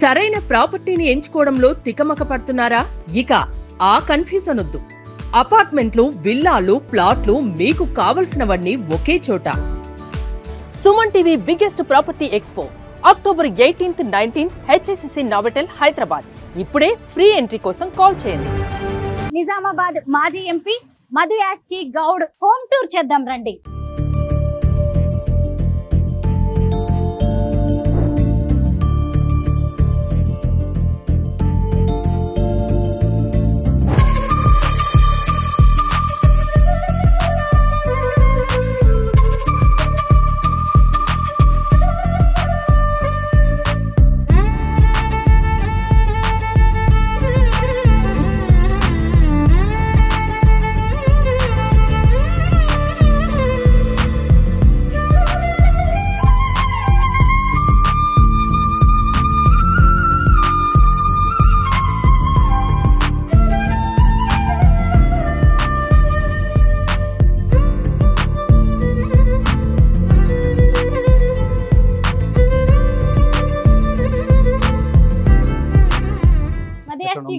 సరైన ప్రాపర్టీని ఎంచుకోవడంలో తికమక పడుతున్నారా? ఇక ఆ కన్ఫ్యూజన్ వద్దు. అపార్ట్మెంట్లు, విల్లాలు, ప్లాట్లు మీకు కావలసినవన్నీ ఒకే చోట. Suman TV biggest property expo October 18th, 19th HSCC Novotel Hyderabad. ఇప్పుడే ఫ్రీ ఎంట్రీ కోసం కాల్ చేయండి. నిజామాబాద్ మాజీ MP Madhu Yaskhi Goud home tour చేద్దాం రండి.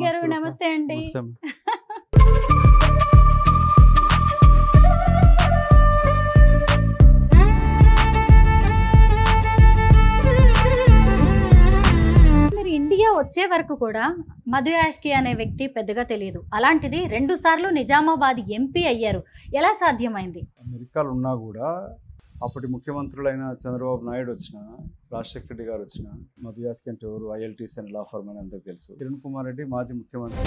గారు నమస్తే అండి. మీరు ఇండియా వచ్చే వరకు కూడా మధు యాష్కి అనే వ్యక్తి పెద్దగా తెలియదు. అలాంటిది 2 సార్లు నిజామాబాద్ ఎంపీ అయ్యారు. ఎలా సాధ్యమైంది? అమెరికాలో ఉన్నా కూడా అప్పటి ముఖ్యమంత్రులైన చంద్రబాబు నాయుడు వచ్చిన, రాజశేఖర రెడ్డి గారు వచ్చిన, మధు యాష్కి అంటే ఎవరు, ILTC అని లా ఫర్మ్ అని అందరికీ తెలుసు. కిరణ్ కుమార్ రెడ్డి మాజీ ముఖ్యమంత్రి,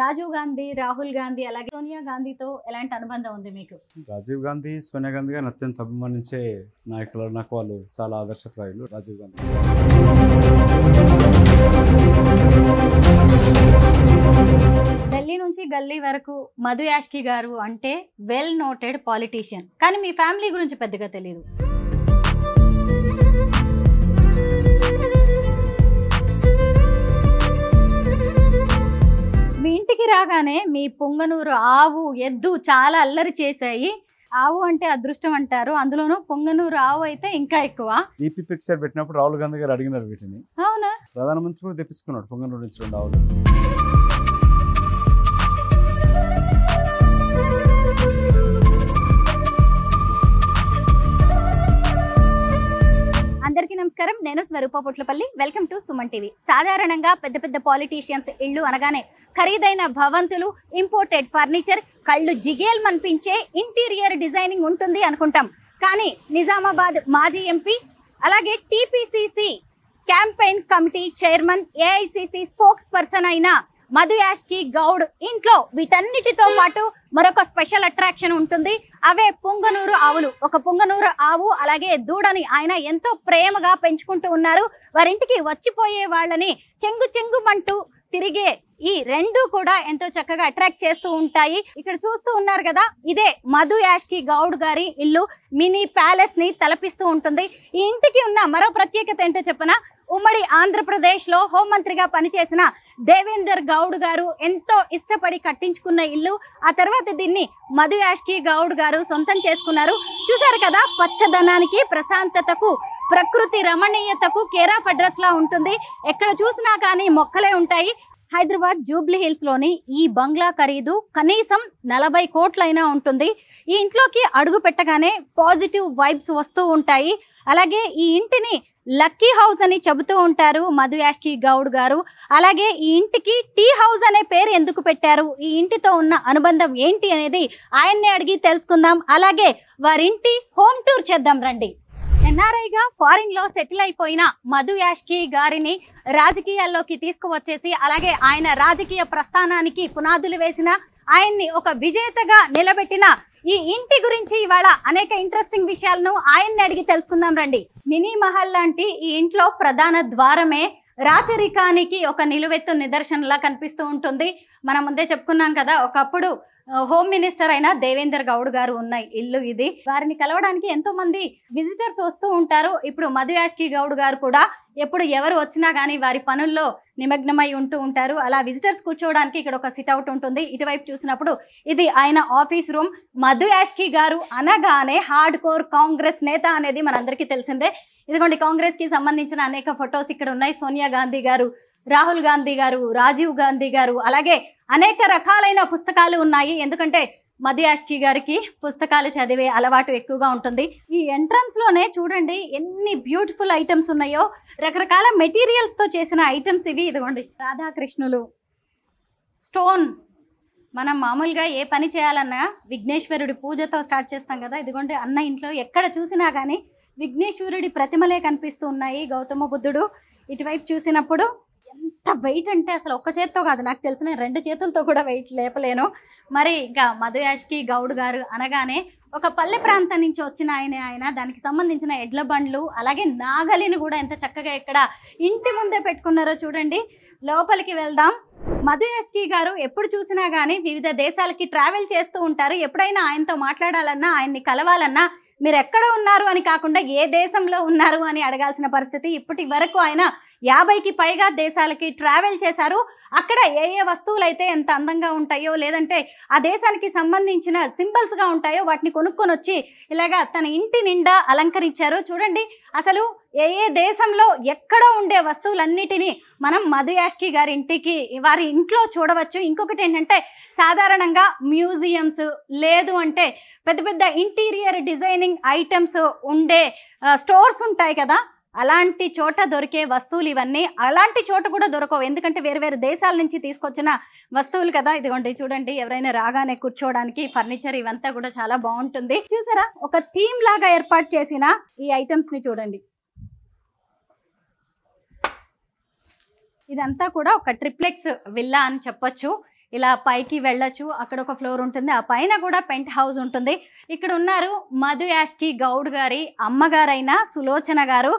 రాజీవ్ గాంధీ, రాహుల్ గాంధీ, అలాగే సోనియా గాంధీతో ఎలాంటి అనుబంధం ఉంది మీకు? రాజీవ్ గాంధీ, సోనియా గాంధీ గారిని అత్యంత అభిమానించే నాయకులు. నాకు వాళ్ళు చాలా ఆదర్శప్రాయులు. రాజీవ్ గాంధీ ఢిల్లీ నుంచి గల్లీ వరకు మధు యాష్కి గారు అంటే వెల్ నోటెడ్ పాలిటీషియన్. కానీ మీ ఫ్యామిలీ గురించి పెద్దగా తెలియదు. మీ ఇంటికి రాగానే మీ పొంగనూరు ఆవు, ఎద్దు చాలా అల్లరి చేశాయి. ఆవు అంటే అదృష్టం అంటారు, అందులోనూ పొంగనూరు ఆవు అయితే ఇంకా ఎక్కువ. DP పిక్చర్ పెట్టినప్పుడు రాహుల్ గాంధీ గారు అడిగినారు వీటిని. అవునా? ప్రధానమంత్రి కూడా తెప్పించుకున్నాడు పొంగనూరు నుంచి 2 ఆవులు. అందరికీ నమస్కారం. నేను Swarupa Potlapalli. Welcome to Suman TV. సాధారణంగా పెద్ద పెద్ద పాలిటీషియన్స్ ఇళ్ళు అనగానే ఖరీదైన భవంతులు, ఇంపోర్టెడ్ ఫర్నిచర్, కళ్ళు జిగేల్ మనిపించే ఇంటీరియర్ డిజైనింగ్ ఉంటుంది అనుకుంటాం. కానీ నిజామాబాద్ మాజీ ఎంపీ, అలాగే TPCC campaign committee chairman, AICC spokes person అయిన మధు యాష్కి గౌడ్ ఇంట్లో వీటన్నిటితో పాటు మరొక స్పెషల్ అట్రాక్షన్ ఉంటుంది. అవే పొంగనూరు ఆవులు. ఒక పొంగనూరు ఆవు, అలాగే దూడని ఆయన ఎంతో ప్రేమగా పెంచుకుంటూ ఉన్నారు. వారింటికి వచ్చిపోయే వాళ్ళని చెంగు చెంగుమంటూ తిరిగే ఈ 2 కూడా ఎంతో చక్కగా అట్రాక్ట్ చేస్తూ ఉంటాయి. ఇక్కడ చూస్తూ ఉన్నారు కదా, ఇదే మధు యాష్కి గౌడ్ గారి ఇల్లు. మినీ ప్యాలెస్ ని తలపిస్తూ ఉంటుంది. ఈ ఇంటికి ఉన్న మరో ప్రత్యేకత ఏంటో చెప్పనా? ఉమ్మడి ఆంధ్రప్రదేశ్ లో హోంమంత్రిగా పనిచేసిన దేవేందర్ గౌడ్ గారు ఎంతో ఇష్టపడి కట్టించుకున్న ఇల్లు. ఆ తర్వాత దీన్ని మధు యాష్కి గౌడ్ గారు సొంతం చేసుకున్నారు. చూసారు కదా, పచ్చదనానికి, ప్రశాంతతకు, ప్రకృతి రమణీయతకు కేర్ ఆఫ్ అడ్రస్ లా ఉంటుంది. ఎక్కడ చూసినా కానీ మొక్కలే ఉంటాయి. హైదరాబాద్ జూబ్లీ హిల్స్ లోని ఈ బంగ్లా ఖరీదు కనీసం 40 కోట్లైనా ఉంటుంది. ఈ ఇంట్లోకి అడుగు పెట్టగానే పాజిటివ్ వైబ్స్ వస్తూ ఉంటాయి. అలాగే ఈ ఇంటిని లక్కీ హౌస్ అని చెబుతూ ఉంటారు మధు యాష్కి గౌడ్ గారు. అలాగే ఈ ఇంటికి టీ హౌస్ అనే పేరు ఎందుకు పెట్టారు, ఈ ఇంటితో ఉన్న అనుబంధం ఏంటి అనేది ఆయన్నే అడిగి తెలుసుకుందాం. అలాగే వారింటి హోమ్ టూర్ చేద్దాం రండి. NRIగా ఫారిన్ లో సెటిల్ అయిపోయిన మధు యాష్కి గారిని రాజకీయాల్లోకి తీసుకువచ్చేసి, అలాగే ఆయన రాజకీయ ప్రస్థానానికి పునాదులు వేసిన, ఆయన్ని ఒక విజేతగా నిలబెట్టిన ఈ ఇంటి గురించి ఇవాళ అనేక ఇంట్రెస్టింగ్ విషయాలను ఆయన్ని అడిగి తెలుసుకుందాం రండి. మినీ మహల్ లాంటి ఈ ఇంట్లో ప్రధాన ద్వారమే రాచరికానికి ఒక నిలువెత్తు నిదర్శనలా కనిపిస్తూ ఉంటుంది. మనం ముందే చెప్పుకున్నాం కదా, ఒకప్పుడు హోమ్ మినిస్టర్ అయిన దేవేందర్ గౌడ్ గారు ఉన్న ఇల్లు ఇది. వారిని కలవడానికి ఎంతో మంది విజిటర్స్ వస్తూ ఉంటారు. ఇప్పుడు మధు యాష్కి గౌడ్ గారు కూడా ఎప్పుడు ఎవరు వచ్చినా కానీ వారి పనుల్లో నిమగ్నమై ఉంటూ ఉంటారు. అలా విజిటర్స్ కూర్చోవడానికి ఇక్కడ ఒక సిట్అవుట్ ఉంటుంది. ఇటువైపు చూసినప్పుడు ఇది ఆయన ఆఫీస్ రూమ్. మధు యాష్కి గారు అనగానే హార్డ్ కోర్ కాంగ్రెస్ నేత అనేది మనందరికీ తెలిసిందే. ఇదిగోండి కాంగ్రెస్ కి సంబంధించిన అనేక ఫొటోస్ ఇక్కడ ఉన్నాయి. సోనియా గాంధీ గారు, రాహుల్ గాంధీ గారు, రాజీవ్ గాంధీ గారు, అలాగే అనేక రకాలైన పుస్తకాలు ఉన్నాయి. ఎందుకంటే మధు యాష్కి గారికి పుస్తకాలు చదివే అలవాటు ఎక్కువగా ఉంటుంది. ఈ ఎంట్రన్స్ లోనే చూడండి ఎన్ని బ్యూటిఫుల్ ఐటమ్స్ ఉన్నాయో, రకరకాల మెటీరియల్స్ తో చేసిన ఐటమ్స్ ఇవి. ఇదిగోండి రాధాకృష్ణులు, స్టోన్. మనం మామూలుగా ఏ పని చేయాలన్నా విఘ్నేశ్వరుడి పూజతో స్టార్ట్ చేస్తాం కదా. ఇదిగోండి అన్న ఇంట్లో ఎక్కడ చూసినా కానీ విఘ్నేశ్వరుడి ప్రతిమలే కనిపిస్తూ ఉన్నాయి. గౌతమ బుద్ధుడు. ఇటువైపు చూసినప్పుడు ఎంత వెయిట్ అంటే అసలు ఒక్క చేత్తో కాదు, నాకు తెలిసిన 2 చేతులతో కూడా వెయిట్ లేపలేను. మరి ఇంకా మధు యాష్కి గౌడ్ గారు అనగానే ఒక పల్లె ప్రాంతం నుంచి వచ్చిన ఆయన దానికి సంబంధించిన ఎడ్ల బండ్లు అలాగే నాగలిని కూడా ఎంత చక్కగా ఇక్కడ ఇంటి ముందే పెట్టుకున్నారో చూడండి. లోపలికి వెళ్దాం. మధు యాష్కి గారు ఎప్పుడు చూసినా కానీ వివిధ దేశాలకి ట్రావెల్ చేస్తూ ఉంటారు. ఎప్పుడైనా ఆయనతో మాట్లాడాలన్నా, ఆయన్ని కలవాలన్నా మీరు ఎక్కడ ఉన్నారు అని కాకుండా ఏ దేశంలో ఉన్నారు అని అడగాల్సిన పరిస్థితి. ఇప్పటి వరకు ఆయన 50కి పైగా దేశాలకి ట్రావెల్ చేశారు. అక్కడ ఏ ఏ వస్తువులు అయితే ఎంత అందంగా ఉంటాయో, లేదంటే ఆ దేశానికి సంబంధించిన సింబల్స్గా ఉంటాయో వాటిని కొనుక్కొని వచ్చి ఇలాగా తన ఇంటి నిండా అలంకరించారు. చూడండి అసలు ఏ ఏ దేశంలో ఎక్కడ ఉండే వస్తువులన్నిటినీ మనం మధు యాష్కి గారి ఇంటికి, వారి ఇంట్లో చూడవచ్చు. ఇంకొకటి ఏంటంటే సాధారణంగా మ్యూజియంస్ లేదు అంటే పెద్ద పెద్ద ఇంటీరియర్ డిజైనింగ్ ఐటమ్స్ ఉండే స్టోర్స్ ఉంటాయి కదా, అలాంటి చోట దొరికే వస్తువులు ఇవన్నీ. అలాంటి చోట కూడా దొరకవు, ఎందుకంటే వేరు వేరు దేశాల నుంచి తీసుకొచ్చిన వస్తువులు కదా. ఇదిగోండి చూడండి, ఎవరైనా రాగానే కూర్చోవడానికి ఫర్నిచర్ ఇవంతా కూడా చాలా బాగుంటుంది. చూసారా ఒక థీమ్ లాగా ఏర్పాటు చేసిన ఈ ఐటమ్స్ ని చూడండి. ఇదంతా కూడా ఒక ట్రిప్లెక్స్ విల్లా అని చెప్పొచ్చు. ఇలా పైకి వెళ్ళొచ్చు, అక్కడ ఒక ఫ్లోర్ ఉంటుంది, ఆ పైన కూడా పెంట్ హౌస్ ఉంటుంది. ఇక్కడ ఉన్నారు మధు యాష్కి గౌడ్ గారి అమ్మగారైన సులోచన గారు.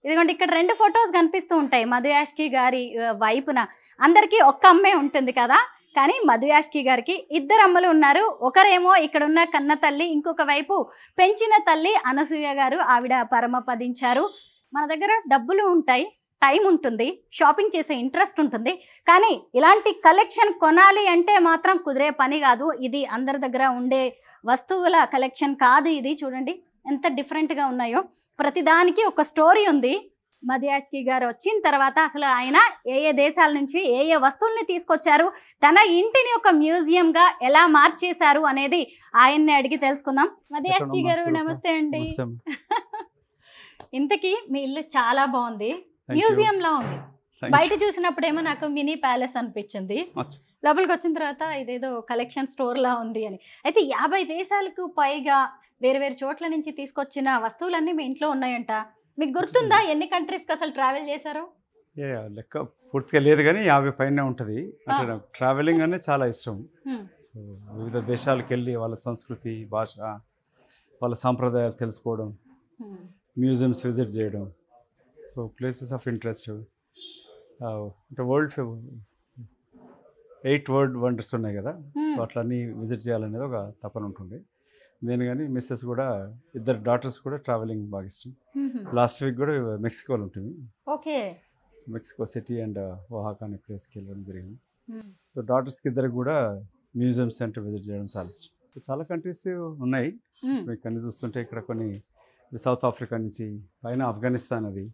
ఇదిగోండి ఇక్కడ 2 ఫొటోస్ కనిపిస్తూ ఉంటాయి మధు యాష్కి గారి వైపున. అందరికీ ఒక్క అమ్మే ఉంటుంది కదా, కానీ మధు యాష్కి గారికి 2 అమ్మలు ఉన్నారు. ఒకరేమో ఇక్కడున్న కన్న తల్లి, ఇంకొక వైపు పెంచిన తల్లి అనసూయ గారు. ఆవిడ పరమపదించారు. మన దగ్గర డబ్బులు ఉంటాయి, టైం ఉంటుంది, షాపింగ్ చేసే ఇంట్రెస్ట్ ఉంటుంది, కానీ ఇలాంటి కలెక్షన్ కొనాలి అంటే మాత్రం కుదిరే పని కాదు. ఇది అందరి దగ్గర ఉండే వస్తువుల కలెక్షన్ కాదు ఇది. చూడండి ఎంత డిఫరెంట్గా ఉన్నాయో, ప్రతిదానికి ఒక స్టోరీ ఉంది. మధు యాష్కి గారు వచ్చిన తర్వాత అసలు ఆయన ఏ ఏ దేశాల నుంచి ఏ ఏ వస్తువుల్ని తీసుకొచ్చారు, తన ఇంటిని ఒక మ్యూజియంగా ఎలా మార్చేశారు అనేది ఆయన్ని అడిగి తెలుసుకుందాం. మధు యాష్కి గారు నమస్తే అండి. ఇంతకీ మీ ఇల్లు చాలా బాగుంది, మ్యూజియం లా ఉంది. బయట చూసినప్పుడేమో నాకు మినీ ప్యాలెస్ అనిపించింది, లోపలికి వచ్చిన తర్వాత ఇదేదో కలెక్షన్ స్టోర్ లా ఉంది అని. అయితే 50 దేశాలకు పైగా వేరు వేరు చోట్ల నుంచి తీసుకొచ్చిన వస్తువులన్నీ మీ ఇంట్లో ఉన్నాయంట. మీకు గుర్తుందా ఎన్ని కంట్రీస్కి అసలు ట్రావెల్ చేశారు? లెక్క పూర్తిగా లేదు కానీ 50 పైన ఉంటుంది. అంటే నాకు ట్రావెలింగ్ అనేది చాలా ఇష్టం. సో వివిధ దేశాలకు వెళ్ళి వాళ్ళ సంస్కృతి, భాష, వాళ్ళ సాంప్రదాయాలు తెలుసుకోవడం, మ్యూజియంస్ విజిట్ చేయడం, సో ప్లేసెస్ ఆఫ్ ఇంట్రెస్ట్. అంటే 8 వరల్డ్ వండర్స్ ఉన్నాయి కదా, సో అట్లన్నీ విజిట్ చేయాలనేది ఒక తపన ఉంటుంది. నేను కానీ మిస్సెస్ కూడా, 2 డాటర్స్ కూడా ట్రావెలింగ్ బాగా ఇష్టం. లాస్ట్ వీక్ కూడా మెక్సికోలో ఉంటుంది. Okay. So Mexico city and ఒహాకా అనే ప్లేస్కి వెళ్ళడం జరిగింది. సో డాటర్స్కి 2 కూడా మ్యూజియం సెంటర్ విజిట్ చేయడం చాలా ఇష్టం. చాలా కంట్రీస్ ఉన్నాయి మీకు అన్ని చూస్తుంటే. ఇక్కడ కొన్ని సౌత్ ఆఫ్రికా నుంచి పైన ఆఫ్ఘనిస్తాన్, అది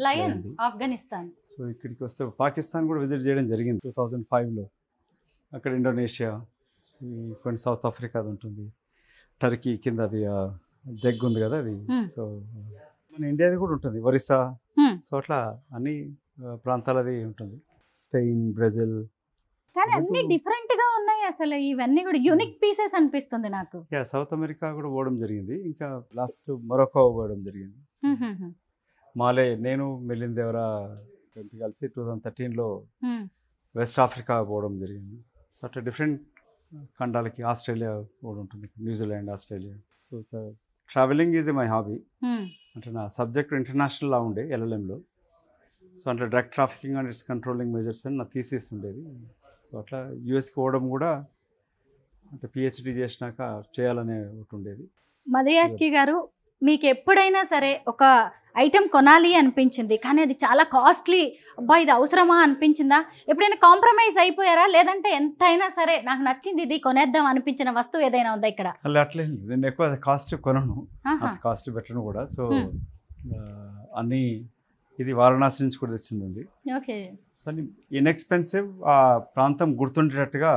లయన్ ఆఫ్ఘనిస్తాన్. సో ఇక్కడికి వస్తే పాకిస్తాన్ కూడా విజిట్ చేయడం జరిగింది 2005లో. అక్కడ ఇండోనేషియా, కొన్ని సౌత్ ఆఫ్రికా అది ఉంటుంది, టర్కీ కింద అది జగ్ ఉంది కదా అది. సో మన ఇండియాది కూడా ఉంటుంది, ఒరిస్సా. సో అట్లా అన్ని ప్రాంతాలది ఉంటుంది, స్పెయిన్, బ్రెజిల్. కానీ అన్ని డిఫరెంట్ గా ఉన్నాయి అసలు. ఇవన్నీ కూడా యూనిక్ పీసెస్ అనిపిస్తుంది నాకు. సౌత్ అమెరికా కూడా పోవడం జరిగింది, ఇంకా లాస్ట్ మొరక్కో పోవడం జరిగింది. మాలే, నేను మిలింద్ దేవరా కలిసి 2013లో వెస్ట్ ఆఫ్రికా పోవడం జరిగింది. సో అట్లా డిఫరెంట్ ఖండాలకి, ఆస్ట్రేలియా కూడా ఉంటుంది, New Zealand, Australia. So travelling is my hobby. అంటే నా సబ్జెక్ట్ ఇంటర్నేషనల్ లా ఉండే LLMలో. సో అంటే drug trafficking and it's controlling measures అని నా థీసిస్ ఉండేది. సో అట్లా యూఎస్కి పోవడం కూడా అంటే పిహెచ్డి చేసినాక చేయాలనే ఒకటి ఉండేది. మధుయాష్కి గారు, మీకు ఎప్పుడైనా సరే ఒక ఐటెం కొనాలి అనిపించింది కానీ అది చాలా కాస్ట్లీ, అబ్బా ఇది అవసరమా అనిపించిందా? ఎప్పుడైనా కాంప్రమైజ్ అయిపోయారా? లేదంటే ఎంతైనా సరే నాకు నచ్చింది ఇది కొనేద్దాం అనిపించిన వస్తువు ఏదైనా ఉందా ఇక్కడ? అట్లే నేను ఎక్కువ కాస్ట్ కొనను, అంత కాస్ట్ పెట్టను కూడా. సో అన్నీ ఇది వారణాసి నుంచి కూడా తెచ్చింది. ఓకే. సో ఇన్ఎక్స్పెన్సివ్, ఆ ప్రాంతం గుర్తుండేటట్టుగా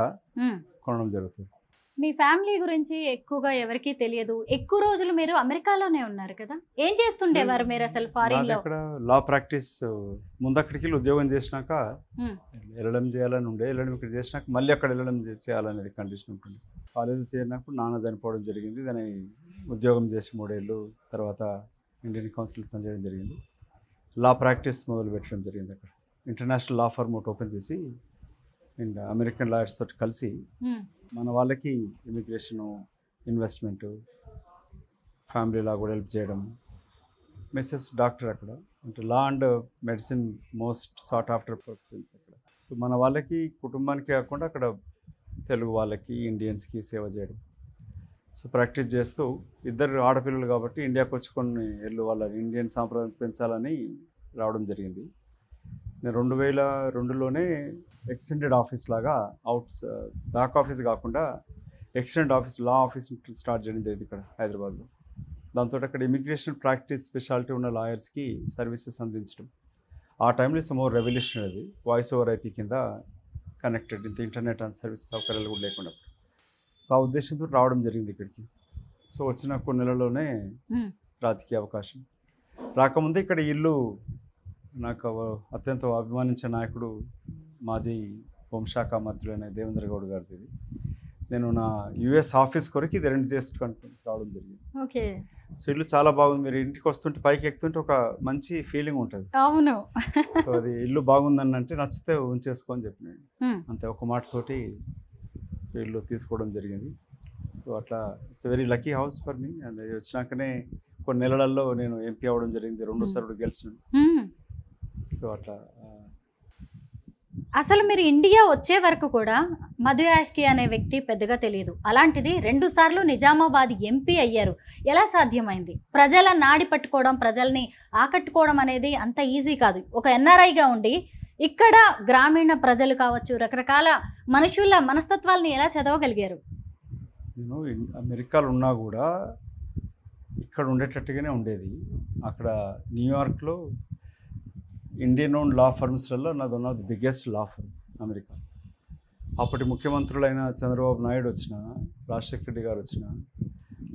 కొనడం జరుగుతుంది. మీ ఫ్యామిలీ గురించి ఎక్కువగా ఎవరికీ తెలియదు. ఎక్కువ రోజులు మీరు అమెరికాలోనే ఉన్నారు కదా, ఏం చేస్తుండేవారు మీరు అసలు ఫారిన్ లో? అక్కడ లా ప్రాక్టీస్, ముందు అక్కడికి వెళ్ళి ఉద్యోగం చేసినాక వెళ్ళడం చేయాలని ఉండే, వెళ్ళడం ఇక్కడ చేసినాక మళ్ళీ అక్కడ వెళ్ళడం చేయాలనేది కండిషన్ ఉంటుంది. కాలేజీలో చేరినప్పుడు నాన్న చనిపోవడం జరిగింది, దాని ఉద్యోగం చేసి 3 ఏళ్ళు తర్వాత ఇండియన్ కౌన్సిల్ పనిచేయడం జరిగింది. లా ప్రాక్టీస్ మొదలు పెట్టడం జరిగింది. అక్కడ ఇంటర్నేషనల్ లా ఫర్మ్ ఒకటి ఓపెన్ చేసి ఇంకా అమెరికన్ లాయర్స్ తోటి కలిసి మన వాళ్ళకి ఇమిగ్రేషను, ఇన్వెస్ట్మెంటు, ఫ్యామిలీ లా కూడా హెల్ప్ చేయడం. మిస్సెస్ డాక్టర్ అక్కడ, అంటే law and medicine most sought after professions అక్కడ. సో మన వాళ్ళకి కుటుంబానికి కాకుండా అక్కడ తెలుగు వాళ్ళకి, ఇండియన్స్కి సేవ చేయడం. సో ప్రాక్టీస్ చేస్తూ, ఇద్దరు ఆడపిల్లలు కాబట్టి ఇండియాకి వచ్చి కొన్ని ఏళ్ళు వాళ్ళ ఇండియన్ సాంప్రదాయం పెంచాలని రావడం జరిగింది. నేను 2002లోనే ఎక్స్టెండెడ్ ఆఫీస్ లాగా బ్యాక్ ఆఫీస్ కాకుండా ఎక్స్టెండెడ్ ఆఫీస్, లా ఆఫీస్ స్టార్ట్ చేయడం జరిగింది ఇక్కడ హైదరాబాద్లో. దాంతో అక్కడ ఇమిగ్రేషన్ ప్రాక్టీస్ స్పెషాలిటీ ఉన్న లాయర్స్కి సర్వీసెస్ అందించడం. ఆ టైంలో it's more revolutionary, voice over IP కింద కనెక్టెడ్, ఇంత ఇంటర్నెట్ అండ్ సర్వీస్ సౌకర్యాలు కూడా లేకుండా. సో ఆ ఉద్దేశంతో రావడం జరిగింది ఇక్కడికి. సో వచ్చిన కొన్ని నెలల్లోనే రాజకీయ అవకాశం. రాకముందే ఇక్కడ ఇల్లు నాకు అత్యంత అభిమానించే నాయకుడు మాజీ హోంశాఖ మంత్రులైన దేవేంద్ర గౌడ్ గారిది. నేను నా యుఎస్ ఆఫీస్ కొరకు ఇది రెంట్ చేసుకొని రావడం జరిగింది. ఓకే. సో ఇల్లు చాలా బాగుంది. మీరు ఇంటికి వస్తుంటే, పైకి ఎక్కుతుంటే ఒక మంచి ఫీలింగ్ ఉంటుంది. అవును. సో అది ఇల్లు బాగుందని అంటే నచ్చితే ఉంచేసుకొని చెప్పినాను అంతే, ఒక మాటతోటి. సో ఇల్లు తీసుకోవడం జరిగింది. సో అట్లా it's very lucky house for me. And వచ్చినాకనే కొన్ని నెలలలో నేను ఎంపీ అవ్వడం జరిగింది, 2 సార్లు గెలిచినాను. సో అట్లా అసలు మీరు ఇండియా వచ్చే వరకు కూడా మధుయాష్కి అనే వ్యక్తి పెద్దగా తెలియదు. అలాంటిది 2 సార్లు నిజామాబాద్ ఎంపీ అయ్యారు. ఎలా సాధ్యమైంది? ప్రజల నాడి పట్టుకోవడం, ప్రజల్ని ఆకట్టుకోవడం అనేది అంత ఈజీ కాదు. ఒక ఎన్ఆర్ఐగా ఉండి ఇక్కడ గ్రామీణ ప్రజలు కావచ్చు, రకరకాల మనుషుల మనస్తత్వాలని ఎలా చదవగలిగారు? నేను అమెరికాలో ఉన్నా కూడా ఇక్కడ ఉండేటట్టుగానే ఉండేది. అక్కడ న్యూయార్క్లో ఇండియన్ ఓన్ లా ఫర్మ్స్లలో నాది one of the biggest law firm America. అప్పటి ముఖ్యమంత్రులైన చంద్రబాబు నాయుడు వచ్చిన, రాజశేఖర రెడ్డి గారు వచ్చిన,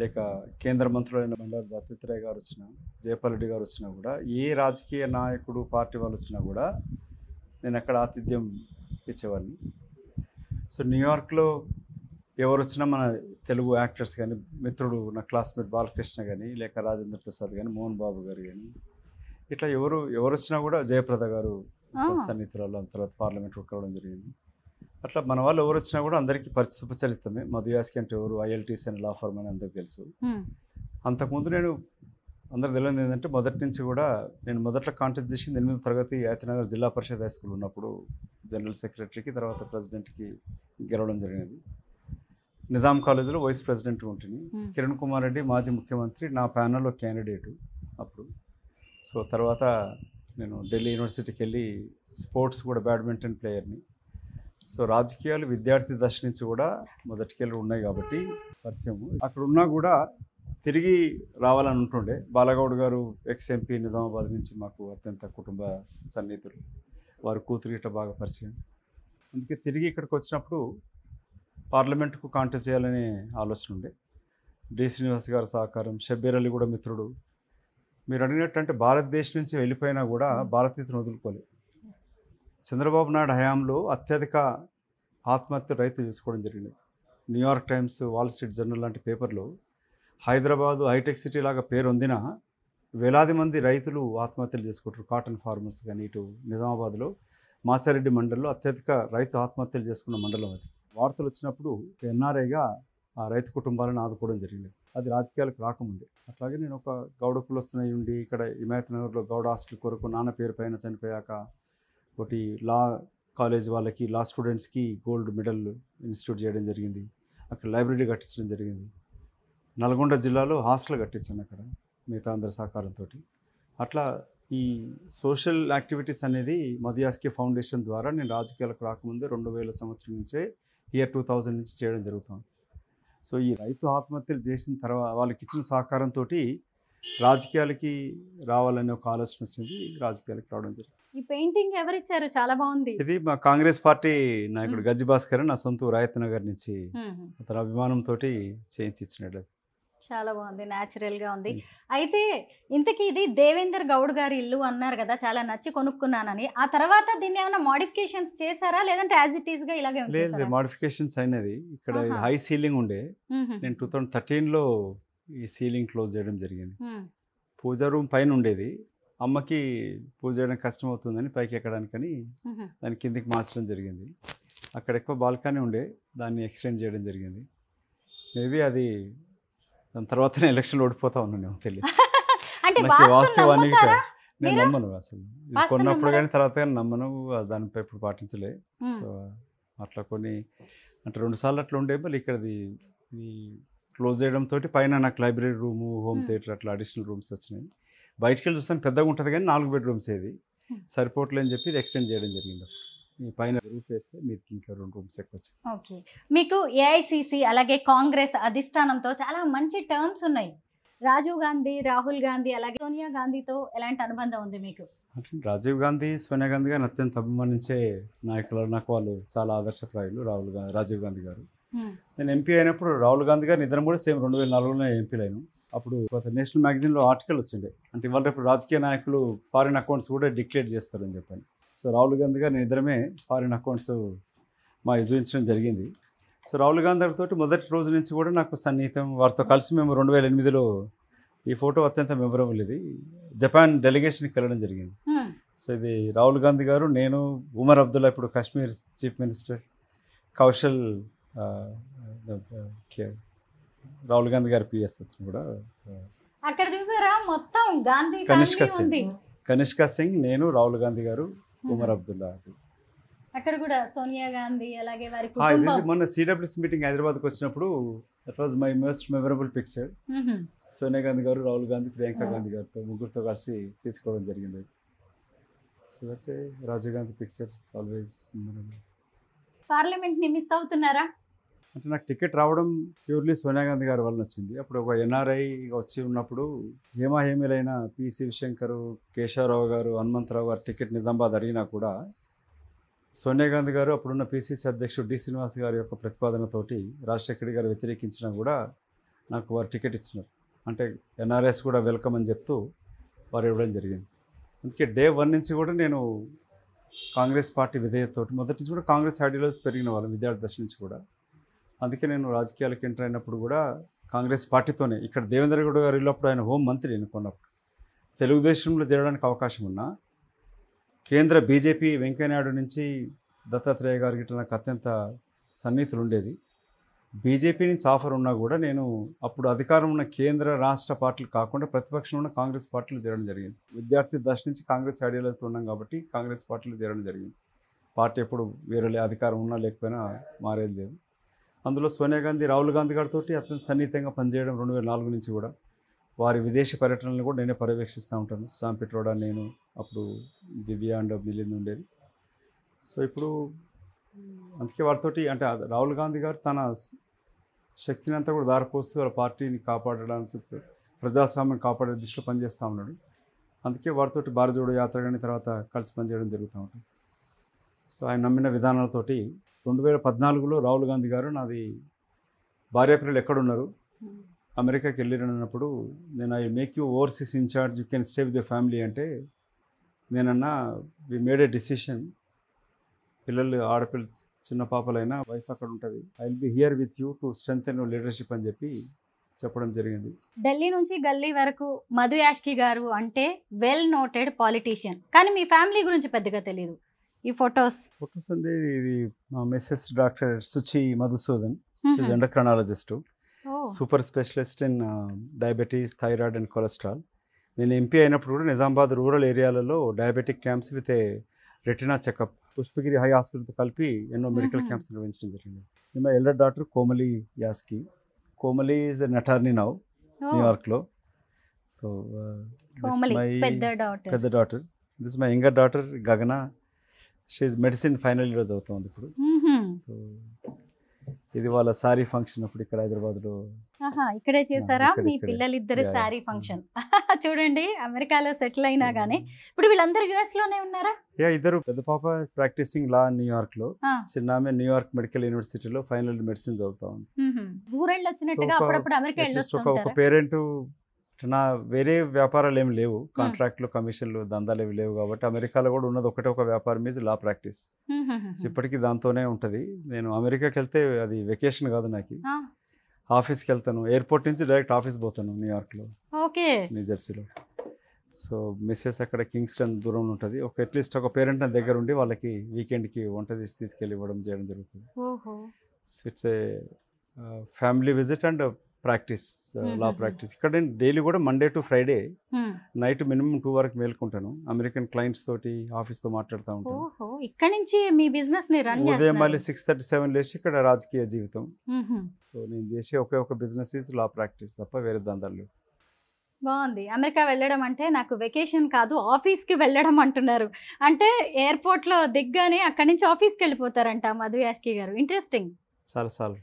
లేక కేంద్ర మంత్రులైన బండారు దత్తాత్రేయ గారు వచ్చిన, జయపాల్ రెడ్డి గారు వచ్చినా కూడా, ఏ రాజకీయ నాయకుడు, పార్టీ వాళ్ళు వచ్చినా కూడా నేను అక్కడ ఆతిథ్యం ఇచ్చేవాడిని. సో న్యూయార్క్లో ఎవరు వచ్చినా మన తెలుగు యాక్టర్స్ కానీ, మిత్రుడు నా క్లాస్మేట్ బాలకృష్ణ కానీ, లేక రాజేంద్ర ప్రసాద్ కానీ, మోహన్ బాబు గారు కానీ, ఇట్లా ఎవరు వచ్చినా కూడా, జయప్రద గారు సన్నిహితురాలు, తర్వాత పార్లమెంట్ రావడం జరిగింది. అట్లా మన వాళ్ళు ఎవరు వచ్చినా కూడా అందరికీ సుపరిచితమే. మధుయాష్కి అంటే ఎవరు, ఐఎల్టీసీ అని లా ఫర్మ్ అని అందరికి తెలుసు. అంతకుముందు నేను అందరికి తెలియదు ఏంటంటే, మొదటి నుంచి కూడా నేను మొదట్లో కాంటెస్ట్ చేసింది 8వ తరగతి యాతినగర్ జిల్లా పరిషత్ హై స్కూల్ ఉన్నప్పుడు జనరల్ సెక్రటరీకి, తర్వాత ప్రెసిడెంట్కి గెలవడం జరిగినది. నిజాం కాలేజీలో వైస్ ప్రెసిడెంట్ ఉంటుంది. కిరణ్ కుమార్ రెడ్డి మాజీ ముఖ్యమంత్రి నా ప్యానల్లో క్యాండిడేటు అప్పుడు. సో తర్వాత నేను ఢిల్లీ యూనివర్సిటీకి వెళ్ళి స్పోర్ట్స్ కూడా బ్యాడ్మింటన్ ప్లేయర్ని. సో రాజకీయాలు విద్యార్థి దశ నుంచి కూడా మొదటికెళ్ళి ఉన్నాయి కాబట్టి పరిచయం. అక్కడ ఉన్నా కూడా తిరిగి రావాలని ఉంటుండే. బాలగౌడ్ గారు ఎక్స్ ఎంపీ నిజామాబాద్ నుంచి, మాకు అత్యంత కుటుంబ సన్నిహితులు, వారు కూతురు గిట్ట బాగా పరిచయం. అందుకే తిరిగి ఇక్కడికి వచ్చినప్పుడు పార్లమెంట్కు కాంటెస్ట్ చేయాలనే ఆలోచన ఉండే. డి శ్రీనివాస్ గారి సహకారం, షబ్బీర్ అలీ కూడా మిత్రుడు. మీరు అడిగినట్టంటే భారతదేశం నుంచి వెళ్ళిపోయినా కూడా భారతీయతను వదులుకోలేదు. చంద్రబాబు నాయుడు హయాంలో అత్యధిక ఆత్మహత్య రైతులు చేసుకోవడం జరిగింది. New York times, wall street journal లాంటి పేపర్లో హైదరాబాదు హైటెక్ సిటీ లాగా పేరు పొందిన వేలాది మంది రైతులు ఆత్మహత్యలు చేసుకుంటారు. కాటన్ ఫార్మర్స్ కానీ, ఇటు నిజామాబాద్లో మాచారెడ్డి మండలంలో అత్యధిక రైతు ఆత్మహత్యలు చేసుకున్న మండలం అది. వార్తలు వచ్చినప్పుడు ఎన్ఆర్ఐగా ఆ రైతు కుటుంబాలను ఆదుకోవడం జరిగింది. అది రాజకీయాలకు రాకముందే. అట్లాగే నేను ఒక గౌడ కులస్తున్నై ఉండి ఇక్కడ హిమాయత్ నగర్లో గౌడ హాస్టల్ కొరకు నాన్న పేరు పైన చనిపోయాక ఒకటి లా కాలేజ్ వాళ్ళకి, లా స్టూడెంట్స్కి గోల్డ్ మెడల్ ఇన్స్టిట్యూట్ చేయడం జరిగింది. అక్కడ లైబ్రరీ కట్టించడం జరిగింది. నల్గొండ జిల్లాలో హాస్టల్ కట్టించాను అక్కడ మిగతా అందరి సహకారంతో. అట్లా ఈ సోషల్ యాక్టివిటీస్ అనేది మజియాస్కి ఫౌండేషన్ ద్వారా నేను రాజకీయాలకు రాకముందే 2000 సంవత్సరం నుంచే ఇయర్ 2000 నుంచి చేయడం జరుగుతుంది. సో ఈ రైతు ఆత్మహత్యలు చేసిన తర్వాత వాళ్ళకి ఇచ్చిన సహకారంతో రాజకీయాలకి రావాలనే ఒక ఆలోచన వచ్చింది, రాజకీయాలకు రావడం జరిగింది. ఈ పెయింటింగ్ ఎవరిచ్చారు? చాలా బాగుంది. ఇది మా కాంగ్రెస్ పార్టీ నాయకుడు గజ్జి భాస్కర్ నా సొంత రాయత్ నగర్ నుంచి అతని అభిమానంతో చేయించి ఇచ్చినట్టు. చాలా బాగుంది, న్యాచురల్ గా ఉంది. అయితే ఇంతకీ ఇది దేవేందర్ గౌడ్ గారి ఇల్లు అన్నారు కదా, చాలా నచ్చి కొనుక్కున్నానని. ఆ తర్వాత దీన్ని ఏమైనా మోడిఫికేషన్స్ చేశారా లేదంటే యాజ్ ఇట్ ఈస్ గా ఇలాగే లేదు, మోడిఫికేషన్స్ అయినది. ఇక్కడ హై సీలింగ్ ఉండే, నేను 2013లో ఈ సీలింగ్ క్లోజ్ చేయడం జరిగింది. పూజా రూమ్ పైన ఉండేది, అమ్మకి పూజ చేయడం కష్టం అవుతుందని పైకి ఎక్కడానికని దాని కిందికి మార్చడం జరిగింది. అక్కడ ఎక్కువ బాల్కనీ ఉండే, దాన్ని ఎక్స్టెండ్ చేయడం జరిగింది. మేబీ అది దాని తర్వాతనే ఎలక్షన్లో ఓడిపోతా ఉన్నాను, తెలియదు. నాకు వాస్తవానికి నేను నమ్మను అసలు, కొన్నప్పుడు కానీ తర్వాత కానీ నమ్మను, దానిపై ఇప్పుడు పాటించలే. సో అట్లా కొన్ని అంటే 2 సార్లు అట్లా ఉండే, మళ్ళీ ఇక్కడది ఈ క్లోజ్ చేయడంతో పైన నాకు లైబ్రరీ రూము, హోమ్ థియేటర్ అట్లా అడిషనల్ రూమ్స్ వచ్చినాయి. బయటికి వెళ్ళి చూస్తాను పెద్దగా ఉంటుంది కానీ 4 బెడ్రూమ్స్ ఏది సరిపోవట్లే అని చెప్పి ఇది ఎక్స్టెండ్ చేయడం జరిగింది. ఈ పైన రూఫ్ వేస్తే మీకు ఇంకా 2 రూమ్స్ ఎక్కువ వచ్చాయి. ఓకే, మీకు ఏఐసిసి అలాగే కాంగ్రెస్ అధిష్టానంతో చాలా మంచి టర్మ్స్ ఉన్నాయి. రాజీవ్ గాంధీ, రాహుల్ గాంధీ అలాగే సోనియా గాంధీతో ఎలాంటి అనుబంధం ఉంది మీకు? అంటే రాజీవ్ గాంధీ, సోనియా గాంధీ గారిని అత్యంత అభిమానించే నాయకులు, నాకు వాళ్ళు చాలా ఆదర్శప్రాయులు. రాజీవ్ గాంధీ గారు, నేను ఎంపీ అయినప్పుడు రాహుల్ గాంధీ గారిని ఇద్దరం కూడా సేమ్ 2004లోనే ఎంపీలు అయినాం. అప్పుడు నేషనల్ మ్యాగజైన్లో ఆర్టికల్ వచ్చిండే, అంటే ఇవాళ రేపు రాజకీయ నాయకులు ఫారిన్ అకౌంట్స్ కూడా డిక్లేర్ చేస్తారని చెప్పాను. సో రాహుల్ గాంధీ గారు నేను ఇద్దరమే ఫారిన్ అకౌంట్స్ మా చూపించడం జరిగింది. సో రాహుల్ గాంధీ గారితో మొదటి రోజు నుంచి కూడా నాకు సన్నిహితం, వారితో కలిసి మేము 2008లో ఈ ఫోటో అత్యంత మెమరబుల్. ఇది జపాన్ డెలిగేషన్కి వెళ్ళడం జరిగింది. సో ఇది రాహుల్ గాంధీ గారు, నేను, ఉమర్ అబ్దుల్లా ఇప్పుడు కాశ్మీర్ చీఫ్ మినిస్టర్, కౌశల్ రాహుల్ గాంధీ గారి పిఎస్ కూడా అక్కడ చూసారా, మొత్తం గాంధీ కనిష్క సింగ్, నేను, రాహుల్ గాంధీ గారు, ఉమర్ అబ్దుల్లా. అక్కడ కూడా సోనియా గాంధీ అలాగే వారి కుటుంబం. మొన్న సిడబ్ల్యూసి మీటింగ్ హైదరాబాద్కి వచ్చినప్పుడు that was my most memorable picture. Sonia Gandhi గారు, రాహుల్ గాంధీ, ప్రియాంక గాంధీ గారితో ముగ్గురితో కలిసి తీసుకోవడం జరిగింది. So that's a Rajiv Gandhi picture it's always memorable. Parliament ని మిస్ అవుతున్నారా? అంటే నాకు టికెట్ రావడం ప్యూర్లీ సోనియా గాంధీ గారి వల్ల వచ్చింది. అప్పుడు ఒక ఎన్ఆర్ఐ వచ్చి ఉన్నప్పుడు హేమీలైన పి శివశంకర్, కేశవరావు గారు, హనుమంతరావు గారు టికెట్ నిజామాబాద్ అడిగినా కూడా సోనియా గాంధీ గారు, అప్పుడున్న పిసిసి అధ్యక్షుడు డి శ్రీనివాస్ గారి యొక్క ప్రతిపాదనతోటి రాజశేఖర్ గారు వ్యతిరేకించినా కూడా నాకు వారు టికెట్ ఇచ్చినారు. అంటే ఎన్ఆర్ఎస్ కూడా వెల్కమ్ అని చెప్తూ వారు ఇవ్వడం జరిగింది. అందుకే డే 1 నుంచి కూడా నేను కాంగ్రెస్ పార్టీ విధేయతతోటి, మొదటి నుంచి కూడా కాంగ్రెస్ ఐడియాలజీ పెరిగిన వాళ్ళం విద్యార్థి దశ నుంచి కూడా. అందుకే నేను రాజకీయాలకు ఎంటర్ అయినప్పుడు కూడా కాంగ్రెస్ పార్టీతోనే. ఇక్కడ దేవేంద్ర గౌడ్ గారు వెళ్ళినప్పుడు ఆయన హోం మంత్రి ఎన్నుకున్నప్పుడు తెలుగుదేశంలో చేరడానికి అవకాశం ఉన్నా, కేంద్ర బీజేపీ వెంకయ్యనాయుడు నుంచి దత్తాత్రేయ గారికి నాకు అత్యంత సన్నిహితులు ఉండేది. బీజేపీ నుంచి ఆఫర్ ఉన్నా కూడా నేను అప్పుడు అధికారం ఉన్న కేంద్ర రాష్ట్ర పార్టీలు కాకుండా ప్రతిపక్షంలో ఉన్న కాంగ్రెస్ పార్టీలు చేరడం జరిగింది. విద్యార్థి దశ నుంచి కాంగ్రెస్ ఐడియాలజీతో ఉన్నాం కాబట్టి కాంగ్రెస్ పార్టీలు చేరడం జరిగింది. పార్టీ ఎప్పుడు వేరే అధికారం ఉన్నా లేకపోయినా మారేది లేదు. అందులో సోనియా గాంధీ, రాహుల్ గాంధీ గారితో అత్యంత సన్నిహితంగా పనిచేయడం 2004 నుంచి కూడా. వారి విదేశీ పర్యటనలను కూడా నేనే పర్యవేక్షిస్తూ ఉంటాను. శామ్ పిట్రోడా, నేను, అప్పుడు దివ్య అండ్ మిలింద్ ఉండేది. సో ఇప్పుడు అందుకే వారితోటి అంటే రాహుల్ గాంధీ గారు తన శక్తిని అంతా కూడా దారిపోస్తూ వాళ్ళ పార్టీని కాపాడడానికి, ప్రజాస్వామ్యం కాపాడే దిశలో పనిచేస్తూ ఉన్నాడు. అందుకే వారితోటి భారత జోడో యాత్ర కానీ తర్వాత కలిసి పనిచేయడం జరుగుతూ ఉంటుంది. సో ఆయన నమ్మిన విధానాలతోటి 2014లో రాహుల్ గాంధీ గారు నాది భార్యాపిల్లలు ఎక్కడున్నారు, అమెరికాకి వెళ్ళినప్పుడు నేను I make you overseas incharge, you can stay with the family అంటే నేనన్నా వి మేడ్ ఏ డిసిషన్. పిల్లలు ఆడపిల్ల చిన్న పాపలైనా వైఫ్ అక్కడ ఉంటుంది, I will be here with you to strengthen your leadership అని చెప్పి చెప్పడం జరిగింది. ఢిల్లీ నుంచి గల్లీ వరకు మధు యాష్కి గారు అంటే వెల్ నోటెడ్ పాలిటీషియన్, కానీ మీ ఫ్యామిలీ గురించి పెద్దగా తెలియదు. ఈ ఫొటోస్ అంటే ఇది మా Mrs doctor Suchi Madhusudan, endocrinologist, super specialist in diabetes, thyroid and cholesterol. నేను ఎంపీ అయినప్పుడు కూడా నిజామాబాద్ రూరల్ ఏరియాలలో diabetic camps with a retina checkup Pushpagiri eye హాస్పిటల్తో కలిపి ఎన్నో మెడికల్ క్యాంప్స్ నిర్వహించడం జరిగింది. మై ఎల్డర్ డాటర్ కోమలి యాస్కి. Komali is an attorney now న్యూయార్క్లో. సో పెద్ద daughter. This my younger daughter Gagana. She is medicine final year అవుతుంది ఇప్పుడు. సో ఇది వాళ్ళ సారీ ఫంక్షన్ అప్పుడు ఇక్కడ హైదరాబాద్లో ఇక్కడే చేశారా మీ పిల్లలిద్దరు సారీ ఫంక్షన్? చూడండి, అమెరికాలో సెటిల్ అయినా గానీ ఇప్పుడు వీళ్ళందరూ యుఎస్ లోనే ఉన్నారా? ఇద్దరు. పెద్ద పాప ప్రాక్టీసింగ్ లా న్యూయార్క్ లో, చిన్న ఆమె న్యూయార్క్ మెడికల్ యూనివర్సిటీలో ఫైనల్ మెడిసిన్ చదువుతా ఉంది. ఊరెళ్ళి వచ్చినట్టుగా అప్పుడప్పుడు అమెరికా వెళ్ళొస్తుంటారా? ఒక పేరెంట్ నా వేరే వ్యాపారాలు ఏమి లేవు, కాంట్రాక్ట్లు కమిషన్లు దందాలు ఏమి లేవు కాబట్టి అమెరికాలో కూడా ఉన్నది ఒకటే ఒక వ్యాపారం మీద లా ప్రాక్టీస్. ఇప్పటికీ దాంతోనే ఉంటుంది. నేను అమెరికాకి వెళ్తే అది వెకేషన్ కాదు, నాకు ఆఫీస్కి వెళ్తాను. ఎయిర్పోర్ట్ నుంచి డైరెక్ట్ ఆఫీస్ పోతాను న్యూయార్క్లో, న్యూజెర్సీలో. సో మిస్సెస్ అక్కడ కింగ్స్టన్ దూరంలో ఉంటుంది. అట్లీస్ట్ ఒక పేరెంట్ నా దగ్గర ఉండి వాళ్ళకి వీకెండ్కి వంట తీసి తీసుకెళ్ళి ఇవ్వడం చేయడం జరుగుతుంది. It's a family visit and practice, law practice. ఇక్కడ నేను డైలీ కూడా Monday to Friday night minimum 2 వరకు మేల్కుంటాను. అమెరికన్ క్లయింట్స్ తోటి ఆఫీస్తో మాట్లాడుతూ ఉంటాను. ఇక్కడ నుంచి మీ బిజినెస్ ని రన్ చేస్తున్నారు. ఉదయం మళ్ళీ 6:37 లేచి ఇక్కడ రాజకీయ జీవితం. సో నేను చేసే ఒక బిజినెస్ ఈజ్ లా ప్రాక్టీస్ తప్ప వేరే దందాలు. బాగుంది. అమెరికా వెళ్ళడం అంటే నాకు వెకేషన్ కాదు, ఆఫీస్కి వెళ్ళడం అంటున్నారు. అంటే ఎయిర్పోర్ట్లో దిగ్గానే అక్కడి నుంచి ఆఫీస్కి వెళ్ళిపోతారంట మధు యాష్కి గారు. ఇంట్రెస్టింగ్. చాలా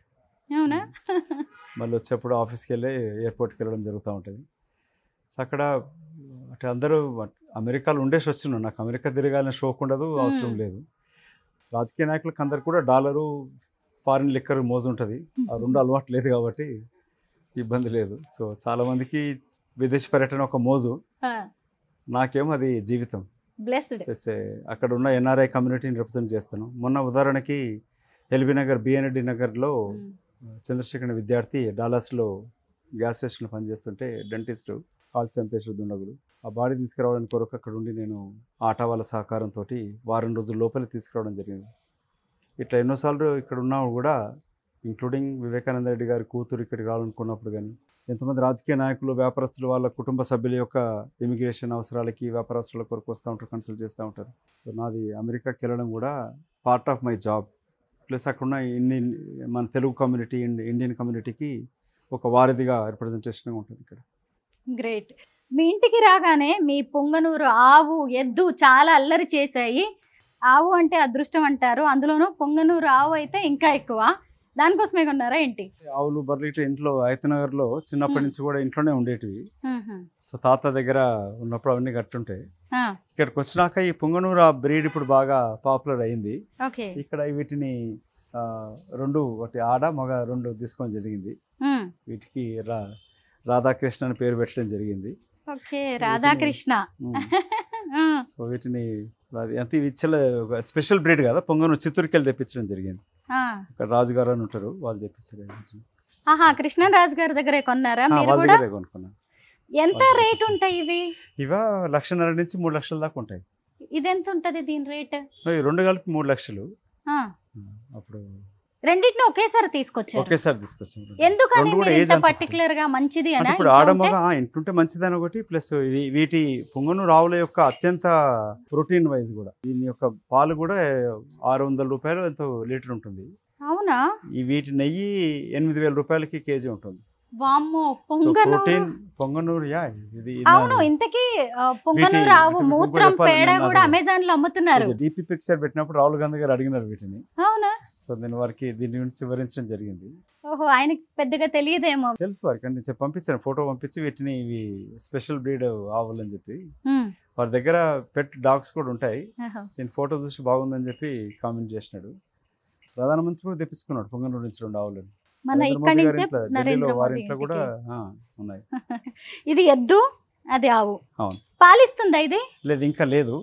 అవునా? మళ్ళీ వచ్చేప్పుడు ఆఫీస్కి వెళ్ళి ఎయిర్పోర్ట్కి వెళ్ళడం జరుగుతూ ఉంటుంది. సో అక్కడ అంటే అందరూ అమెరికాలో ఉండేసి వచ్చినాను. నాకు అమెరికా తిరగాలని షోక్ ఉండదు, అవసరం లేదు. రాజకీయ నాయకులకు అందరు కూడా డాలరు, ఫారిన్ లిక్కర్ మోజు ఉంటుంది. ఆ రెండు అలవాటు లేదు కాబట్టి ఇబ్బంది లేదు. సో చాలామందికి విదేశీ పర్యటన ఒక మోజు, నాకేమో అది జీవితం. అక్కడ ఉన్న ఎన్ఆర్ఐ కమ్యూనిటీని రిప్రజెంట్ చేస్తాను. మొన్న ఉదాహరణకి ఎల్బీ నగర్, బిఎన్డి నగర్లో చంద్రశేఖర్ విద్యార్థి డాలస్లో గ్యాస్ స్టేషన్లో పనిచేస్తుంటే డెంటిస్టు కాల్ చంపేశ్వర దుండగులు ఆ బాడీ తీసుకురావడానికి కొరకు అక్కడ ఉండి నేను ఆటా వాళ్ళ సహకారంతో వారం రోజుల లోపలే తీసుకురావడం జరిగింది. ఇట్లా ఎన్నోసార్లు ఇక్కడ ఉన్నా కూడా, ఇంక్లూడింగ్ వివేకానంద రెడ్డి గారి కూతురు ఇక్కడికి రావాలనుకున్నప్పుడు కానీ, ఎంతమంది రాజకీయ నాయకులు, వ్యాపారస్తులు వాళ్ళ కుటుంబ సభ్యుల యొక్క ఇమిగ్రేషన్ అవసరాలకి వ్యాపారస్తుల కొరకు వస్తూ ఉంటారు, కన్సల్ట్ చేస్తూ ఉంటారు. సో నాది అమెరికాకి వెళ్ళడం కూడా part of my job. Plus అక్కడున్న మన తెలుగు కమ్యూనిటీ, ఇండియన్ కమ్యూనిటీకి ఒక వారధిగా రిప్రజెంటేషన్గా ఉంటుంది ఇక్కడ. గ్రేట్. మీ ఇంటికి రాగానే మీ పొంగనూరు ఆవు, ఎద్దు చాలా అల్లరి చేశాయి. ఆవు అంటే అదృష్టం అంటారు, అందులోనూ పొంగనూరు ఆవు అయితే ఇంకా ఎక్కువ. దానికోసమే కొన్నారా ఏంటి? ఆవులు, బర్రెలు ఇటు ఇంట్లో హైతనగర్లో చిన్నప్పటి నుంచి కూడా ఇంట్లోనే ఉండేటివి. సో తాత దగ్గర ఉన్నప్పుడు అవన్నీ కట్టుంటాయి. ఇక్కడికి వచ్చినాక ఈ పొంగనూరు ఆ బ్రీడ్ ఇప్పుడు బాగా పాపులర్ అయింది. ఇక్కడ వీటిని రెండు, ఒకటి ఆడ మగ రెండు తీసుకోవడం జరిగింది. వీటికి రాధాకృష్ణ అని పేరు పెట్టడం జరిగింది. రాధాకృష్ణ. సో వీటిని అంత ఇచ్చల స్పెషల్ బ్రీడ్ కదా, పొంగనూరు చిత్తూరుకి వెళ్ళి తెప్పించడం జరిగింది. ఇక్కడ రాజుగారు అని ఉంటారు, వాళ్ళు తెప్పిస్తారు. కృష్ణరాజు గారి దగ్గరే కొన్నారా? కొనుక్కున్నాను. ఎంత రేట్ ఉంటాయి ఇవి? ఇవా 1.5 నుంచి 3 లక్షల దాకా ఉంటాయి. ఇది ఎంత ఉంటది దీని రేట్? 2 కలిపి 3 లక్షలు. అప్పుడు రెండింటిని ఒకేసారి తీసుకొచ్చాను. ఎందుకని పర్టికులర్ గా మంచిది అని? ఇప్పుడు ఆడమగ ఇంటుంటే మంచిదని ఒకటి, ప్లస్ వీటి పొంగనూరు ఆవుల యొక్క అత్యంత ప్రోటీన్ వైజ్ కూడా దీని యొక్క పాలు కూడా 600 రూపాయలు ఎంతో లీటర్ ఉంటుంది. అవునా? ఈ వీటి నెయ్యి 8,000 రూపాయలకి కేజీ ఉంటుంది. పొంగనూరు అవును. ఇంతకీ పొంగనూరు ఆవు మూత్రం, పేడ కూడా అమెజాన్ లో అమ్ముతున్నారు. డిపి పిక్చర్ పెట్టినప్పుడు రాహుల్ గాంధీ గారు అడిగినారు వీటిని. అవునా? సో నేను వారికి దీని గురించి వివరించడం జరిగింది. ఓహో, ఆయనకి పెద్దగా తెలియదేమో. తెలుసు వారికి, అంటే పంపించాను, ఫోటో పంపించి వీటిని ఇవి స్పెషల్ బ్రీడ్ ఆవులు అని చెప్పి. వారి దగ్గర పెట్ డాగ్స్ కూడా ఉంటాయి. నేను ఫోటో చూసి బాగుందని చెప్పి కామెంట్ చేసినాడు. ప్రధానమంత్రి కూడా తెప్పించుకున్నాడు పొంగనూరు నుంచి 2 ఆవులను. మన ఇక్కడి నుంచే నరేంద్ర మోదీ కూడా ఉన్నాయి. ఇది ఎద్దు, అది ఆవు. అవును. పాలిస్తుందా ఇది? లేదు, ఇంకా లేదు.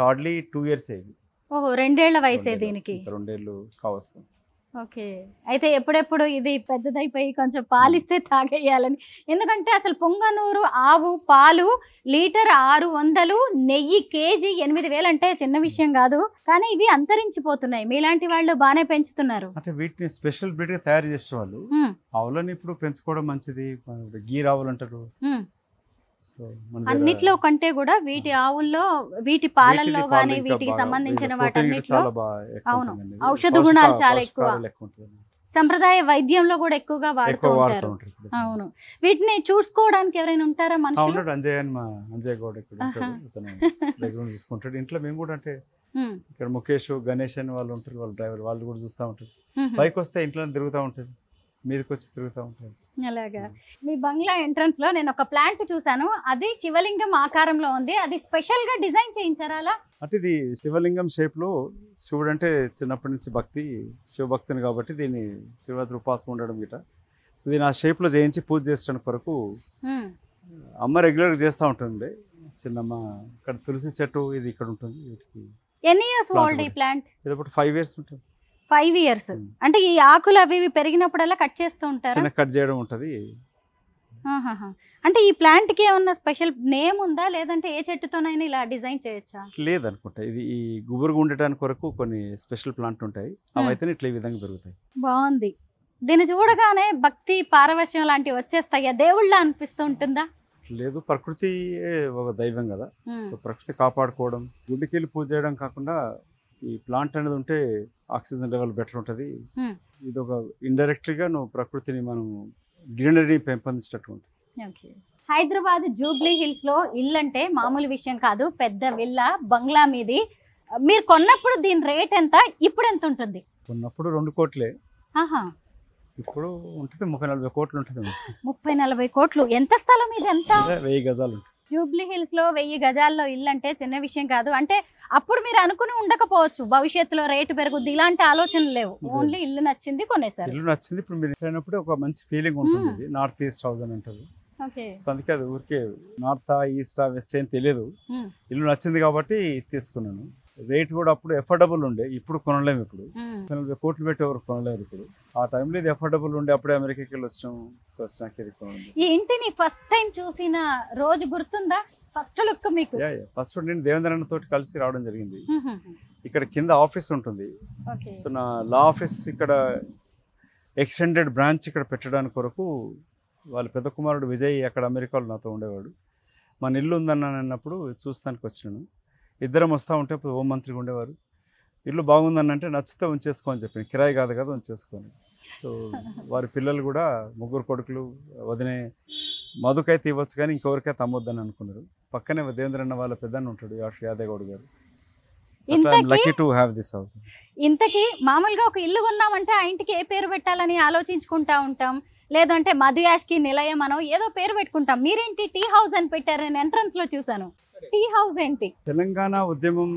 హార్డ్లీ 2 years అయ్యింది. ఓహో, 2 ఏళ్ల వయసే దీనికి. 2 ఏళ్ళు కావస్తుంది. ఓకే. అయితే ఎప్పుడెప్పుడు ఇది పెద్దదైపోయి కొంచెం పాలిస్తే తాగేయాలని. ఎందుకంటే అసలు పొంగనూరు ఆవు పాలు లీటర్ 600, నెయ్యి కేజీ 8,000 అంటే చిన్న విషయం కాదు. కానీ ఇవి అంతరించిపోతున్నాయి. మీలాంటి వాళ్ళు బాగానే పెంచుతున్నారు. అంటే వీటిని స్పెషల్ బ్రీడ్ గా తయారు చేసే వాళ్ళు ఆవులని ఇప్పుడు పెంచుకోవడం మంచిది. గీర్ ఆవులు అంటారు, సో మన అన్నిట్లో కంటే కూడా వీటి ఆవుల్లో వీటి పాలల్లో గానీ వీటికి సంబంధించిన వాటన్నిటిలో చాలా బాగా ఎక్కువ అవును, ఉంటుందండి. ఔషధ గుణాలు చాలా ఎక్కువ. పోషకాలు ఎక్కువ ఉంటుంది. సంప్రదాయ వైద్యంలో కూడా ఎక్కువగా వాడుతూ ఎక్కువ వాడుతూ ఉంటారు. ఉంటారు ఇప్పుడు. అవును, వీటిని చూసుకోవడానికి ఎవరైనా ఉంటారా మనుషులు? ఉన్నాడు అంజయ్ అని, మా అంజయ్ గౌడ్ ఇక్కడ ఉంటాడు. అతను దగ్గర చూసుకుంటాడు. ఇంట్లో మేము కూడా అంటే ఇక్కడ ముఖేష్ గణేష్ అని వాళ్ళు ఉంటారు, వాళ్ళ డ్రైవర్, వాళ్ళు కూడా చూస్తూ ఉంటారు. పైకి వస్తే ఇంట్లో తిరుగుతూ ఉంటుంది, మీదకి వచ్చి తిరుగుతూ ఉంటుంది. అలాగా. మీ బంగ్లా ఎంట్రన్స్ లో నేను ఒక ప్లాంట్ చూసాను, అది శివలింగం ఆకారంలో ఉంది. అది స్పెషల్ గా డిజైన్ చేయించారా అలా? అంటే ఇది శివలింగం షేప్ లో, శివుడు అంటే చిన్నప్పటి నుంచి భక్తి, శివభక్తిని కాబట్టి దీన్ని శివరాత్రి ఉపాసం ఉండడం గిట. సో దీన్ని ఆ షేప్ లో చేయించి పూజ చేసడానికి కొరకు అమ్మ రెగ్యులర్ గా చేస్తూ ఉంటుంది. చిన్నమ్మ ఇక్కడ తులసి చెట్టు ఇది ఇక్కడ ఉంటుంది. వీటికి ఎన్ని ఇయర్స్ ఓల్డ్ ఈ ప్లాంట్? ఇది ఒకటి 5 years ఉంటుంది. 5 years. అంటే ఈ ఆకులు అవి ఇవి పెరిగినప్పుడల్లా కట్ చేస్తూ ఉంటారా? చిన్న కట్ చేయడం ఉంటుంది. అంటే ఈ ప్లాంట్ కి ఏమన్నా స్పెషల్ నేమ్ ఉందా, లేదంటే ఏ చెట్టుతోనైనా ఇలా డిజైన్ చేయొచ్చా? లేదనుకుంటా. ఇది ఈ గుబురుగా ఉండటానికి కొరకు కొన్ని స్పెషల్ ప్లాంట్ ఉంటాయి, అవైతే ఇట్లా ఈ విధంగా పెరుగుతాయి. బాగుంది. దీన్ని చూడగానే భక్తి పారవశ్యం లాంటివి వచ్చేస్తాయా? దేవుళ్ళ అనిపిస్తూ ఉంటుందా? లేదు, ప్రకృతి ఒక దైవం కదా. సో ప్రకృతి కాపాడుకోవడం, గుడికెళ్ళి పూజ చేయడం కాకుండా ఈ ప్లాంట్ అనేది ఉంటే ఆక్సిజన్ లెవెల్ బెటర్ ఉంటుంది. ఇది ఒక ఇండైరెక్ట్గా నువ్వు ప్రకృతిని మనం గ్రీనరీ పెంపొందించినట్టు ఉంటుంది. హైదరాబాద్ జూబ్లీ హిల్స్ లో ఇల్లు అంటే మామూలు విషయం కాదు, పెద్ద విల్లా బంగ్లా మీది. మీరు కొన్నప్పుడు దీని రేట్ ఎంత, ఇప్పుడు ఎంత ఉంటుంది? కొన్నప్పుడు 2 కోట్లే, ఇప్పుడు ఉంటుంది 30-40 కోట్లు ఉంటుంది. 30-40 కోట్లు. ఎంత స్థలం ఇది? ఎంత? 1000 గజాలు ఉంటుంది. జూబ్లీ హిల్స్ లో 1000 గజాల్లో ఇల్లు అంటే చిన్న విషయం కాదు. అంటే అప్పుడు మీరు అనుకుని ఉండకపోవచ్చు భవిష్యత్తులో రేటు పెరుగుద్ది, ఇలాంటి ఆలోచనలు లేవు. ఓన్లీ ఇల్లు నచ్చింది కొనేసారు. ఇల్లు నచ్చింది. ఇప్పుడు మీరు అయినప్పుడు ఒక మంచి ఫీలింగ్ ఉంటుంది. నార్త్ ఈస్ట్ హౌస్ అని ఉంటుంది. సో అందుకే అది ఊరికే నార్త్ ఈస్ట్ వెస్ట్ ఏం తెలియదు. ఇల్లు నచ్చింది కాబట్టి తీసుకున్నాను. రేట్ కూడా అప్పుడు ఎఫోర్డబుల్ ఉండే, ఇప్పుడు కొనలేము. ఇప్పుడు 40 కోట్లు పెట్టి ఎవరు కొనలేరు. ఇప్పుడు ఆ టైంలో ఇది ఎఫోర్డబుల్ ఉండే, అప్పుడే అమెరికాకి వెళ్ళి వచ్చినాము. సో వచ్చినాక ఇది కొనలేదు. ఈ ఇంటిని ఫస్ట్ టైం చూసిన రోజు గుర్తుందా? ఫస్ట్ లుక్ మీకు? ఫస్ట్ నేను దేవేంద్రన్న తోటి కలిసి రావడం జరిగింది. ఇక్కడ కింద ఆఫీస్ ఉంటుంది. సో నా లా ఆఫీస్ ఇక్కడ ఎక్స్టెండెడ్ బ్రాంచ్ ఇక్కడ పెట్టడానికి కొరకు వాళ్ళ పెద్ద కుమారుడు విజయ్ అక్కడ అమెరికాలో నాతో ఉండేవాడు. మన ఇల్లు ఉందన్న అన్నప్పుడు చూస్తానికి వచ్చినాను. ఇద్దరం వస్తూ ఉంటే ఇప్పుడు హోం మంత్రిగా ఉండేవారు. ఇల్లు బాగుందని అంటే నచ్చితే ఉంచేసుకో అని చెప్పి, కిరాయి కాదు కదా ఉంచేసుకొని. సో వారి పిల్లలు కూడా 3 కొడుకులు, వదినే మధుకైతే ఇవ్వచ్చు కానీ ఇంకెవరికైతే అమ్మొద్దని అనుకున్నారు. పక్కనే దేవేంద్రన్న వాళ్ళ పెద్దన్న ఉంటాడు, యాదగౌడ్ గారు. Lucky to have this house. ఇంతకీ మామూలుగా ఒక ఇల్లు కొన్నామంటే ఆ ఇంటికి ఏ పేరు పెట్టాలని ఆలోచించుకుంటా ఉంటాం, లేదంటే మధుయాష్కి నిలయం అనో ఏదో పేరు పెట్టుకుంటాం. మీరేంటి టీ హౌస్ అని పెట్టారు? నేను ఎంట్రన్స్ లో చూసాను. టీ హౌస్ ఏంటి? తెలంగాణ ఉద్యమం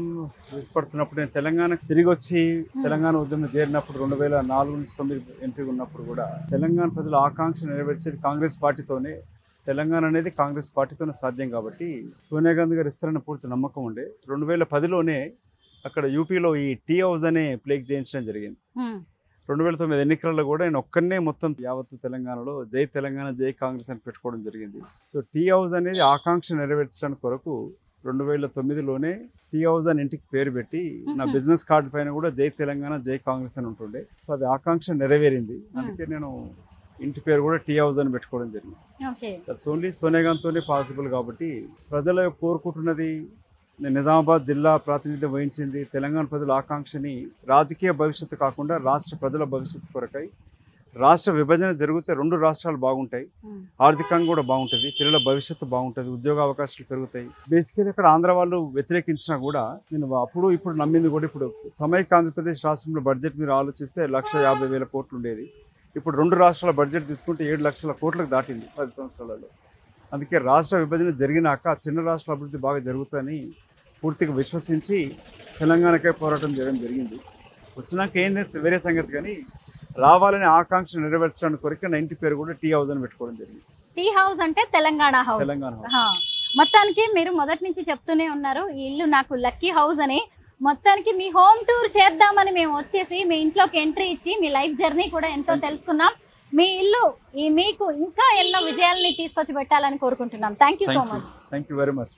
విసిపడుతున్నప్పుడు, నేను తెలంగాణకు తిరిగి వచ్చి తెలంగాణ ఉద్యమం చేరినప్పుడు 2004 నుంచి 2009 ఎంపీ ఉన్నప్పుడు కూడా తెలంగాణ ప్రజల ఆకాంక్ష నెరవేర్చేది కాంగ్రెస్ పార్టీతోనే. తెలంగాణ అనేది కాంగ్రెస్ పార్టీతోనే సాధ్యం కాబట్టి సోనియా గాంధీ గారు ఇస్తారన్న పూర్తి నమ్మకం ఉండే. 2010లోనే అక్కడ యూపీలో ఈ టీ హౌస్ అనే ప్లేక్ చేయించడం జరిగింది. 2009 ఎన్నికలలో కూడా నేను ఒక్కనే మొత్తం యావత్తు తెలంగాణలో జై తెలంగాణ జై కాంగ్రెస్ అని పెట్టుకోవడం జరిగింది. సో టీ హౌస్ అనేది ఆకాంక్ష నెరవేర్చడానికి కొరకు 2009లోనే టీ హౌస్ అని ఇంటికి పేరు పెట్టి నా బిజినెస్ కార్డు పైన కూడా జై తెలంగాణ జై కాంగ్రెస్ అని ఉంటుండే. సో అది ఆకాంక్ష నెరవేరింది. అందుకే నేను ఇంటి పేరు కూడా టీ హౌస్ అని పెట్టుకోవడం జరిగింది. దట్స్ ఓన్లీ సోనియా గాంధీతోనే పాసిబుల్ కాబట్టి ప్రజలు కోరుకుంటున్నది. నేను నిజామాబాద్ జిల్లా ప్రాతినిధ్యం వహించింది. తెలంగాణ ప్రజల ఆకాంక్షని రాజకీయ భవిష్యత్తు కాకుండా రాష్ట్ర ప్రజల భవిష్యత్తు కొరకై. రాష్ట్ర విభజన జరిగితే 2 రాష్ట్రాలు బాగుంటాయి, ఆర్థికంగా కూడా బాగుంటుంది, పిల్లల భవిష్యత్తు బాగుంటుంది, ఉద్యోగ అవకాశాలు పెరుగుతాయి. బేసికలీ ఇక్కడ ఆంధ్ర వాళ్ళు వ్యతిరేకించినా కూడా నేను అప్పుడు ఇప్పుడు నమ్మింది కూడా, ఇప్పుడు సమైక్య ఆంధ్రప్రదేశ్ రాష్ట్రంలో బడ్జెట్ మీరు ఆలోచిస్తే 1,50,000 కోట్లు ఉండేది. ఇప్పుడు 2 రాష్ట్రాల బడ్జెట్ తీసుకుంటే 7 లక్షల కోట్లకు దాటింది 10 సంవత్సరాలలో. అందుకే రాష్ట్ర విభజన జరిగినాక చిన్న రాష్ట్ర అభివృద్ధి బాగా జరుగుతుందని పూర్తిగా విశ్వసించి తెలంగాణకే పోరాటం చేయడం జరిగింది. వచ్చినాక ఏంటంటే వేరే సంగతి, కానీ రావాలని ఆకాంక్ష నెరవేర్చడానికి కొరకు నా ఇంటి పేరు కూడా టీ హౌస్ అని పెట్టుకోవడం జరిగింది. టీ హౌస్ అంటే తెలంగాణ హౌస్. తెలంగాణ హౌస్. మొత్తానికి మీరు మొదటి నుంచి చెప్తూనే ఉన్నారు ఈ ఇల్లు నాకు లక్కీ హౌస్ అని. మొత్తానికి మీ హోమ్ టూర్ చేద్దామని మేము వచ్చేసి మీ ఇంట్లోకి ఎంట్రీ ఇచ్చి మీ లైఫ్ జర్నీ కూడా ఎంతో తెలుసుకున్నాం. మీ ఇల్లు మీకు ఇంకా ఎన్నో విజయాలని తీసుకొచ్చి పెట్టాలని కోరుకుంటున్నాం. Thank you so much. Thank you very much.